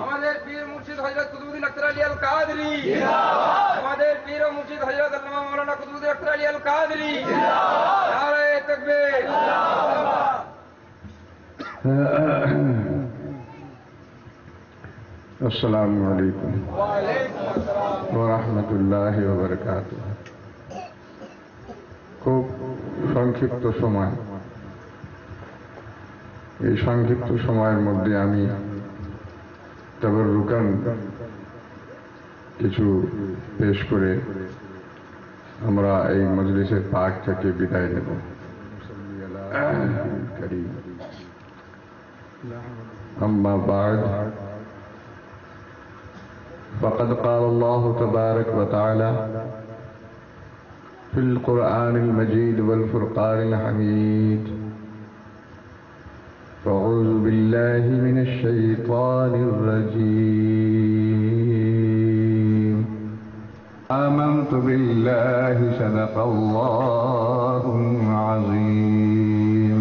আমাদের পীর মুর্শিদ হযরত কুতুবউদ্দিন আখতার আলী আল কাদরি আমাদের পীর ও মুর্শিদ হযরত আল্লামা মাওলানা কুতুবউদ্দিন আখতার আলী আল কাদরি নারে তাকবীর। আসসালামু আলাইকুম ওয়া রাহমাতুল্লাহি ওয়া বারাকাতুহু। খুব সংক্ষিপ্ত সময়, এই সংক্ষিপ্ত সময়ের মধ্যে আমি তাবাররুকান কিছু পেশ করে আমরা এই মজলিসের পাক থেকে বিদায় নেব। أما بعد فقد قال الله تبارك وتعالى في القرآن المجيد والفرقان الحميد: أعوذ بالله من الشيطان الرجيم. آمنت بالله صدق الله العظيم.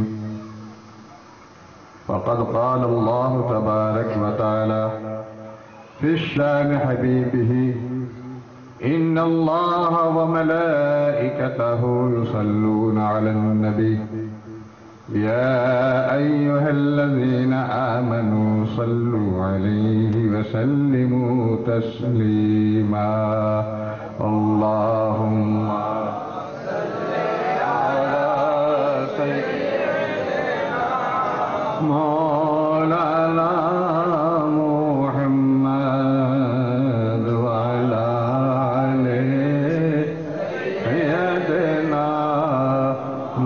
فقد قال الله تبارك وتعالى في شأن حبيبه: إن الله وملائكته يصلون على النبي يا أيها الذين آمنوا صلوا عليه وسلموا تسليما. اللهم صل على سيدنا مولانا محمد وعلى آل سيدنا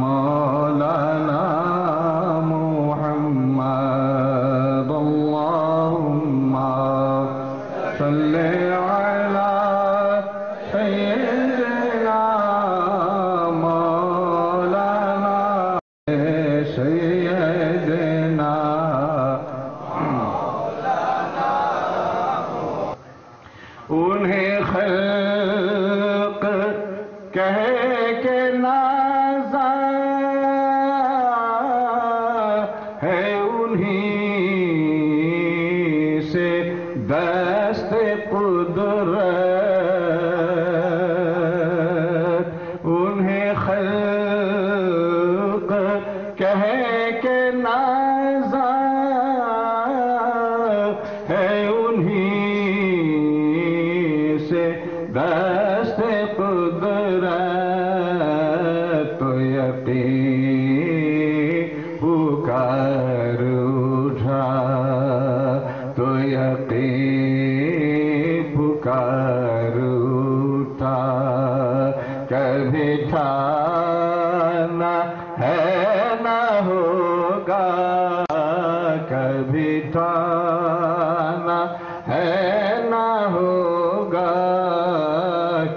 مولانا محمد. اللهم صل على سيدنا مولانا سيدنا انہیں خلق کہہ کے نازا ہے، انہیں سے دست قدرت، انہیں خلق کہہ کے نازا ہے، انہیں سے دست قدرت. تو یقین پکار اٹھا، تو یقین پکار اٹھا، کبھی ٹھانا ہے نہ ہوگا، کبھی ٹھانا ہے نہ ہوگا،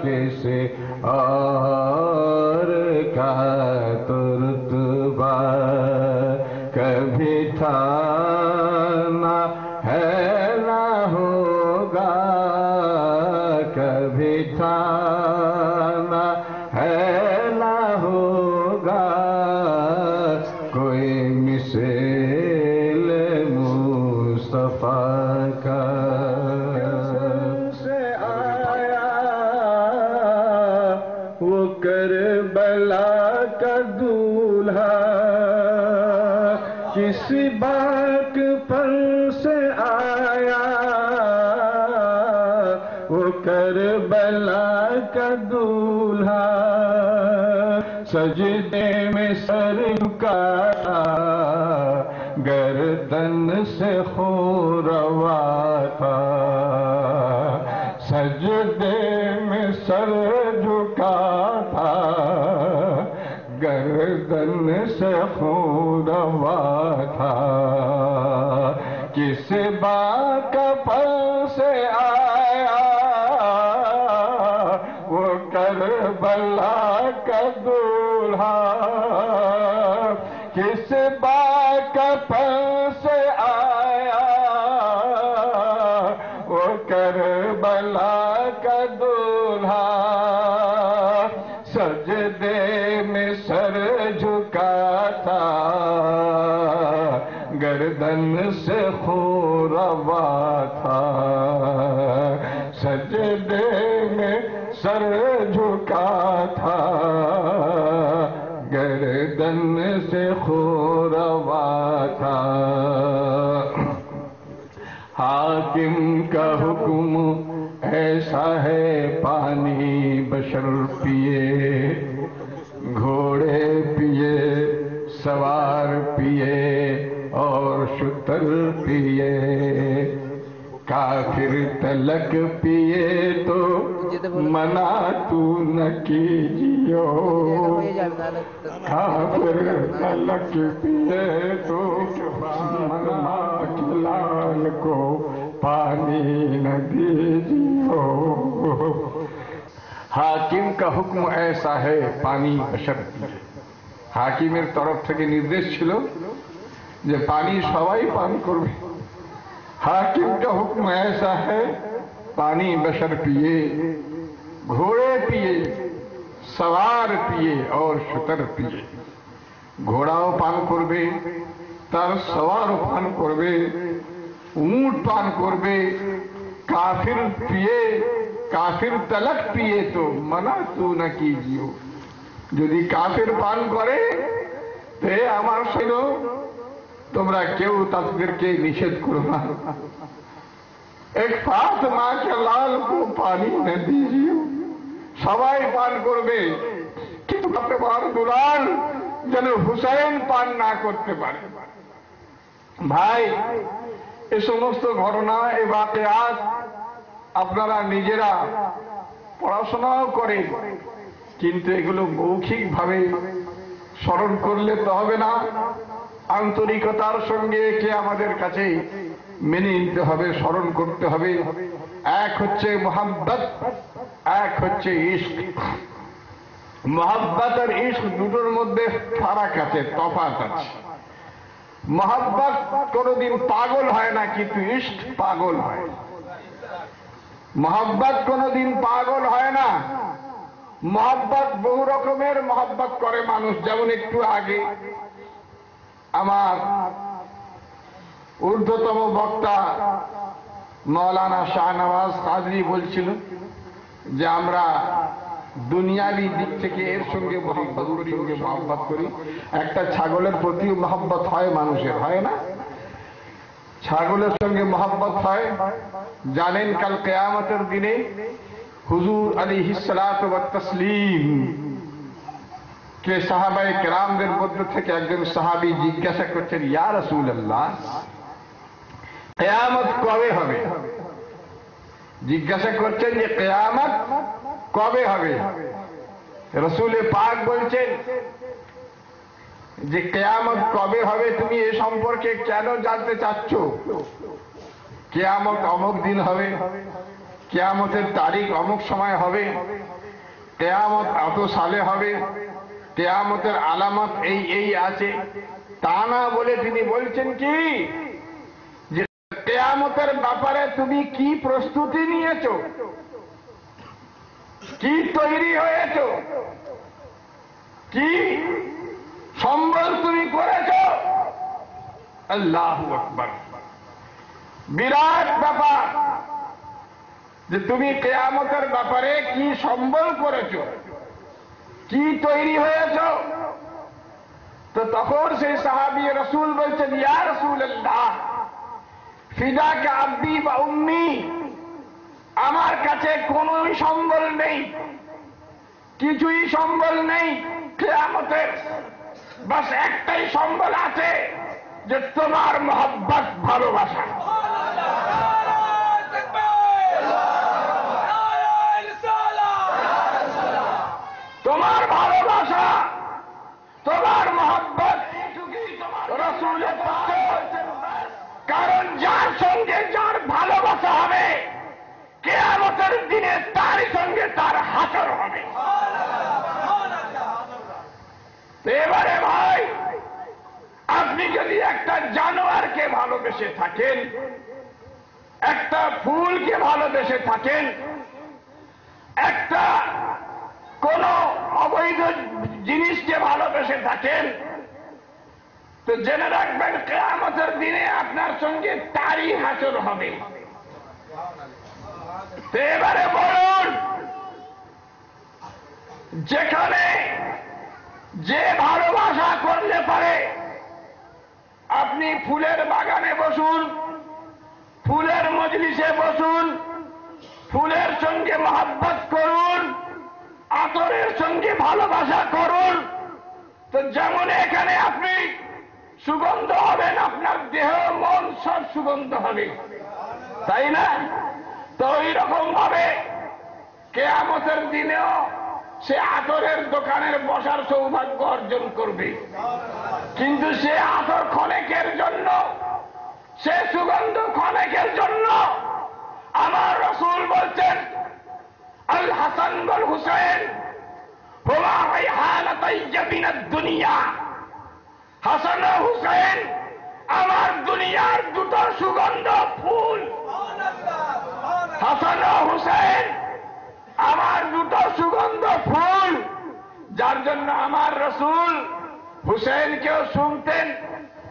کسی اور کا تو رتبہ کبھی ٹھانا ہے نہ ہوگا، کبھی ٹھانا ہے نہ ہوگا. کوئی مثل مصطفیٰ کا سے آیا، وہ کربلا کا دولہا، کسی باغ پر سے آیا، وہ کربلا کا دولہا، سجدے میں سر جھکایا، گردن سے خون روا تھا، سجدے میں سر جھکا تھا، گردن سے خون روا تھا. کس بات کا پل سے آیا، وہ کربلا کا دولہا، کس بات کا پل سے آیا، وہ کربلا کا دولہا، سجدے میں سر جھکا تھا، गर्दन से खून रवा था, सजदे में सर झुका था, गर्दन से खून रवा था। हाकिम का हुक्म ऐसा है, पानी बशर पिए, घोड़े पिए, सवार पिए और शुतर पिए, काफिर तलक पिए तो मना तू न कीजियो, काफिर तलक पिए तो मना लाल को पानी न दीजियो। हाकिम का हुक्म ऐसा है, पानी बशर पिए। হাকিমের তরফ থেকে নির্দেশ ছিল যে পানি সবাই পান করবে। হাকিম का हुक्म ऐसा है, पानी बशर पिए, घोड़े पिए, सवार पिए और शुतर पिए। ঘোড়াও পান করবে, তার সওয়ারও পান করবে, উট পান করবে, কাফির পিए, কাফির তলক পিए তো মনা তু না कीजियो। যদি কাফের পান করে তে আমার ছিল, তোমরা কেউ তাদেরকে নিষেধ করো না। এক ফাতেমা কে লাল কো পানি না দিজিও, সবাই পান করবে কিন্তু ফাতেমার দুলাল যেন হুসাইন পান না করতে পারে। ভাই, এ সমস্ত ঘটনা, এ বাকিয়াত আপনারা নিজেরা পড়াশোনাও করেন, কিন্তু এগুলো মৌখিকভাবে স্মরণ করলে তো হবে না, আন্তরিকতার সঙ্গে একে আমাদের কাছে মেনে নিতে হবে, স্মরণ করতে হবে। এক হচ্ছে মোহাব্বত, এক হচ্ছে ইশক। মোহাব্বত আর ইশক দুটোর মধ্যে ফারাক আছে, তফাৎ আছে। মোহাব্বত কোনোদিন পাগল হয় না, কিন্তু ইশক পাগল হয়। মোহাব্বত কোনোদিন পাগল হয় না। মোহাব্বত বহু রকমের মোহাব্বত করে মানুষ। যেমন একটু আগে আমার ঊর্ধ্বতম বক্তা মৌলানা শাহনওয়াজ কাদরি বলছিল যে আমরা দুনিয়াবি দিক থেকে এর সঙ্গে মোহাব্বত করি। একটা ছাগলের প্রতিও মোহাব্বত হয় মানুষের, হয় না? ছাগলের সঙ্গে মোহাব্বত হয়। জানেন কাল কিয়ামতের দিনে হুজুর আলাইহিসসালাতু ওয়াত তাসলিম কে সাহাবায়ে কেরামদের মধ্যে থেকে একজন সাহাবী জিজ্ঞাসা করছেন, ইয়া রাসূলুল্লাহ, কিয়ামত কবে হবে? জিজ্ঞাসা করছেন যে কিয়ামত কবে হবে? রাসূল পাক বলছেন যে কিয়ামত কবে হবে তুমি এ সম্পর্কে কেন জানতে চাচ্ছ? কিয়ামত অমুক দিন হবে, কিয়ামতের তারিখ অমুক সময় হবে, কিয়ামত এত সালে হবে, কিয়ামতের আলামত এই এই আছে, তা না বলে তিনি বলছেন কি যে কিয়ামতের ব্যাপারে তুমি কি প্রস্তুতি নিয়েছো, কি তৈরি হয়েছো, কি সম্বল তুমি করেছো? আল্লাহু আকবার। বিরাট ব্যাপার যে তুমি কিয়ামতের ব্যাপারে কি সম্বল করেছো, কি তৈরি হয়েছো। তো তখন সেই সাহাবী রাসূল বলছেন, ইয়া রাসূলুল্লাহ, ফিদাকা আব্বি ওয়া উম্মি, আমার কাছে কোনোই সম্বল নেই, কিছুই সম্বল নেই কিয়ামতের। বাস একটাই সম্বল আছে, যে তোমার মহব্বত, ভালোবাসা। তোমার ভালোবাসা, তোমার মহব্বত, রাসূল কারণ যার সঙ্গে যার ভালোবাসা হবে কিয়ামতের দিনে তারই সঙ্গে তার হাসর হবে। এবারে ভাই, আপনি যদি একটা জানোয়ারকে ভালোবেসে থাকেন, একটা ফুলকে ভালোবেসে থাকেন, একটা কোন অবৈধ জিনিসকে ভালোবেসে থাকেন, তো জেনে রাখবেন কিয়ামতের সঙ্গে তারই হাসর হবে। তো এবারে বলুন, যেখানে যে ভালোবাসা করলে পারে, আপনি ফুলের বাগানে বসুন, ফুলের মজলিসে বসুন, ফুলের সঙ্গে মহব্বত করুন, আতরের সঙ্গে ভালোবাসা করুন। তো যেমন এখানে আপনি সুগন্ধ হবেন, আপনার দেহ মন সব সুগন্ধ হবে, তাই না? তো ওই রকম ভাবে কিয়ামতের দিনেও সে আতরের দোকানের বসার সৌভাগ্য অর্জন করবে। কিন্তু সে আতর ক্ষণেকের জন্য, সে সুগন্ধ ক্ষণেকের জন্য। আমার রাসূল বলছেন, আল হাসান ওয়াল হুসাইন হুমা রাইহানাতাইয়া মিনাদ দুনিয়া। হাসান ও হুসাইন আমার দুনিয়ার দুটো সুগন্ধ ফুল। হাসান ও হুসাইন আমার দুটো সুগন্ধ ফুল, যার জন্য আমার রাসূল হুসাইনকেও শুনতেন,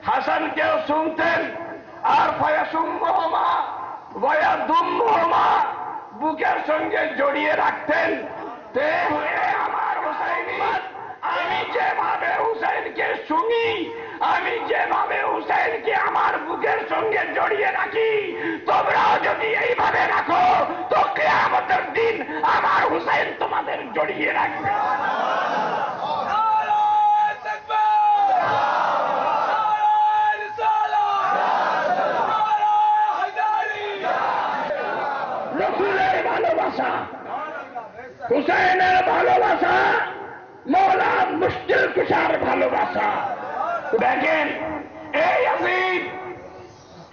হাসানকেও শুনতেন, আর ফায়াসুম্মুহুমা ওয়া ইয়াদুম্মুহুমা বুকের সঙ্গে জড়িয়ে রাখতেন। তে হয়ে আমার হুসাইনি, আমি যেভাবে হুসাইনকে শুনি, আমি যেভাবে হুসাইনকে আমার বুকের সঙ্গে জড়িয়ে রাখি, তোমরাও যদি এইভাবে রাখো তো কিয়ামতের দিন আমার হুসাইন তোমাদের জড়িয়ে রাখবে। রসুলের ভালোবাসা, হুসাইনের ভালোবাসা, মওলা মুশকিল কুশার ভালোবাসা। দেখেন, এই ইয়াজিদ,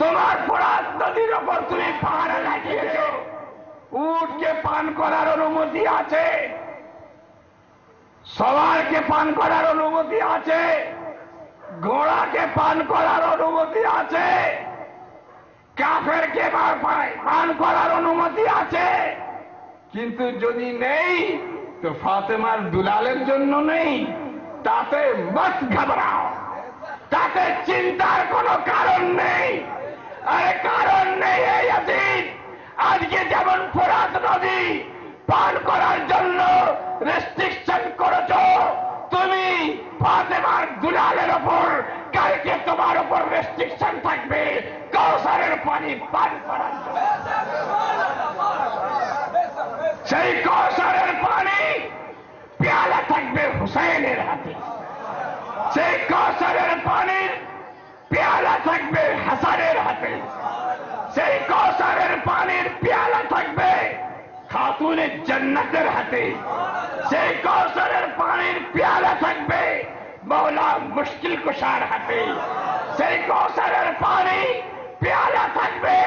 তোমার ফরাত নদীর ওপর তুমি পাহাড় লাগিয়েছ, উটকে পান করার অনুমতি আছে, সওয়ারকে পান করার অনুমতি আছে, ঘোড়াকে পান করার অনুমতি আছে, কাফেরকে পান করার অনুমতি আছে। কিন্তু যদি নেই তো ফাতেমার দুলালের জন্য নেই। তাতে মত ঘাবড়াও, তাতে চিন্তার কোনো কারণ নেই। আরে কারণ নেই। এই ইয়াজিদ, আজকে যেমন ফোরাত নদী পান করার জন্য রেস্ট্রিকশন করেছ তুমি ফাতেমার দুলালের ওপর, কালকে তোমার ওপর রেস্ট্রিকশন থাকবে কাউসারের পানি পান করার জন্য। সেই কাউসারের পানি পেয়ালা থাকবে হুসাইনের হাতে, সেই কাউসারের পানির পেয়ালা থাকবে হাসানের হাতে, সেই কাউসারের পানির পেয়ালা থাকবে খাতুনে জান্নাতের হাতে, সেই কাউসারের পানির পেয়ালা থাকবে মওলা মুশকিল কুশার হাতে, সেই কাউসারের পানি পেয়ালা থাকবে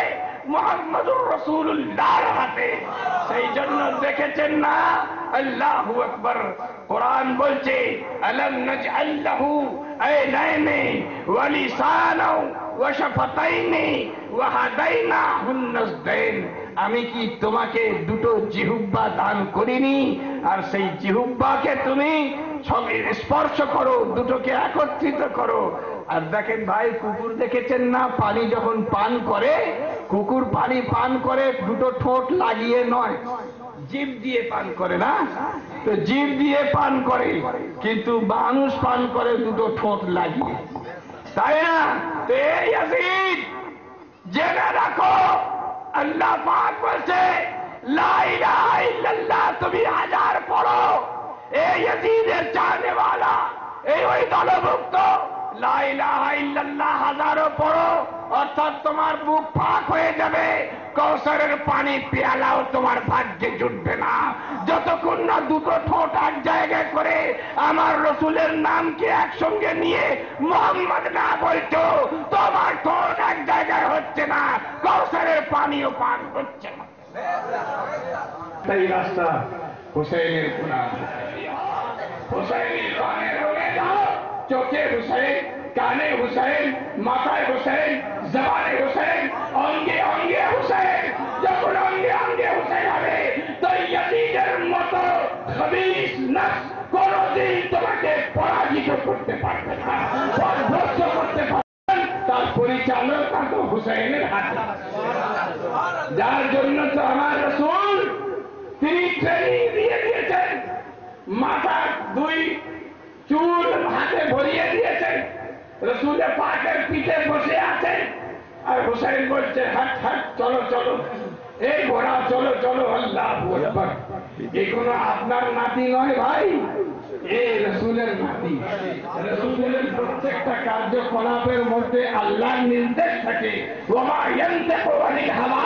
মুহাম্মদুর রাসূলুল্লাহর হাতে। সেই জন্য দেখেছেন না, আল্লাহু আকবার, কোরআন বলছে আলাম নাজআল লাহু আইনাইনি ওয়া লিসানাও ওয়া শাফাতাইনি ওয়া হাদাইনাহুন নাজদাইন। আমি কি তোমাকে দুটো জিহ্বা দান করিনি? আর সেই জিহ্বাকে তুমি স্পর্শ করো, দুটোকে একত্রিত করো। আর দেখেন ভাই, কুকুর দেখেছেন না, পানি যখন পান করে, কুকুর পানি পান করে দুটো ঠোঁট লাগিয়ে নয়, জিভ দিয়ে পান করে না? তো জিভ দিয়ে পান করে, কিন্তু মানুষ পান করে দুটো ঠোঁট লাগিয়ে, তাই না? তো এই ইয়াজিদ, জেনে রাখো, আল্লাহ পাক বলছে লা ইলাহা ইল্লাল্লাহ তুমি হাজার পড়ো। এই ইয়াজিদের চাহনেওয়ালা, এই ওই দলভুক্ত, লা ইলাহা ইল্লাল্লাহ হাজারো পড়ো, অর্থাৎ তোমার বুক ফাঁক হয়ে যাবে, কৌসারের পানি পেয়ালাও তোমার ভাগ্যে জুটবে না, যতক্ষণ না দুটো ঠোঁট এক জায়গায় করে আমার রসুলের নামকে একসঙ্গে নিয়ে মোহাম্মদ না বলছো, তোমার ঠোঁট এক জায়গায় হচ্ছে না, কৌসারের পানিও পান হচ্ছে না। তাই রাস্তা হুসাইনের কোরআন, হুসাইনের পানের হয়ে যাও, চোখে হুসাইন, কানে হুসাইন, মাথায় হুসাইন, জবানে হুসাইন, অঙ্গে অঙ্গে হুসাইন। যখন অঙ্গে অঙ্গে হুসাইন হবে, তো ইয়াজিদের মতো খবিস নফস কোনদিন তোমাকে পরাজিত করতে পারবে না, পরাভূত করতে পারবে না। তার পরিচালনা তো হুসাইনের হাতে, যার জন্য তো আমার রাসূল তিনি ট্রেনিং দিয়ে দিয়েছেন, মাথার 2 চুল হাতে ভরিয়ে দিয়েছেন, রাসূলে পাকের পিঠে বসে আছেন, আর হুসাইন বলছে হাট হাট চলো চলো, এই ঘোড়া চলো চলো, আল্লাহু আকবার। এ কোনো আপনার নাতি নয় ভাই, এ রাসূলের নাতি। রাসূলের প্রত্যেকটা কার্যকলাপের মধ্যে আল্লাহর নির্দেশ থাকে, ওয়া ইয়ানতাকু আনিল হাওয়া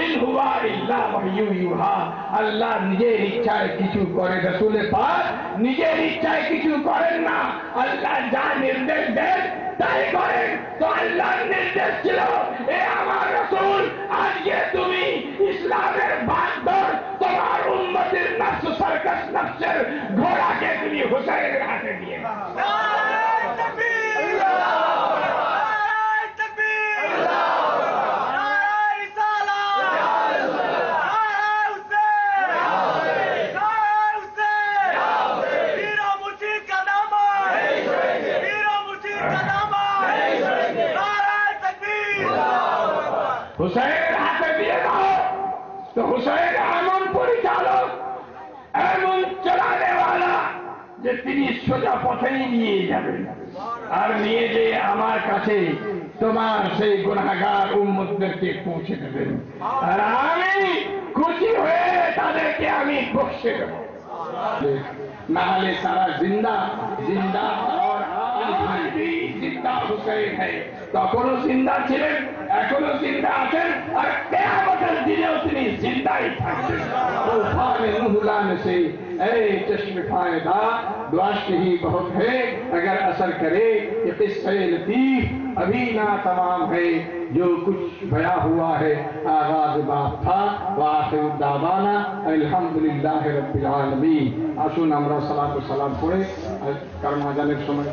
ইন হুয়া ইল্লা ওয়াহয়ু ইউহা। আল্লাহ নিজের ইচ্ছায় কিছু করে, রাসূলে পাক নিজের ইচ্ছায় কিছু করেন না, আল্লাহ যা নির্দেশ দেন তাই করেন। তো আল্লাহর নির্দেশ ছিল, এ আমার রাসূল, আজকে তুমি ইসলামের বাগদর তোমার উম্মতের নফস সার্কাস নফসের ঘোড়াকে তুমি হুসাইনের হাতে দিয়ে দাও। নারায়ে তাকবীর, নারায়ে তাকবীর, নারায়ে রিসালাত, নারায়ে হুসেন, নারায়ে হুসেন, বীর মুর্শিদ का नाम है, বীর মুর্শিদ का नाम है, নারায়ে তাকবীর। হুসাইনের হাতে দিয়ে দাও। তো হুসাইন এমন পরিচালক, এমন চালানেওয়ালা যে তিনি সোজা পথেই নিয়ে যাবেন, আর নিয়ে যে আমার কাছে তোমার সেই গুনাহগার উম্মতদেরকে পৌঁছে দেবেন, আর আমি খুশি হয়ে তাদেরকে আমি বক্ষে দেব। না হলে তারা জিন্দা জিন্দা और आज भी जिंदा হুসাইন है। তখনও জিন্দা ছিলেন, এখনো জিন্দা আছেন, আর কিয়ামতের দিনেও তিনি জিন্দাই থাকবেন। तूफान नूहलान से ऐ चश्म फायदा दुआश ही बहुत है, अगर असर करे ये किस्से लतीफ अभी ना तमाम है, जो कुछ बया हुआ है आगाज बात था, वाखिर दावाना अल्हम्दुलिल्लाह रब्बिल आलमीन। আসুন আমরা সালাত ও সালাম পড়ে কারণ আযানের সময়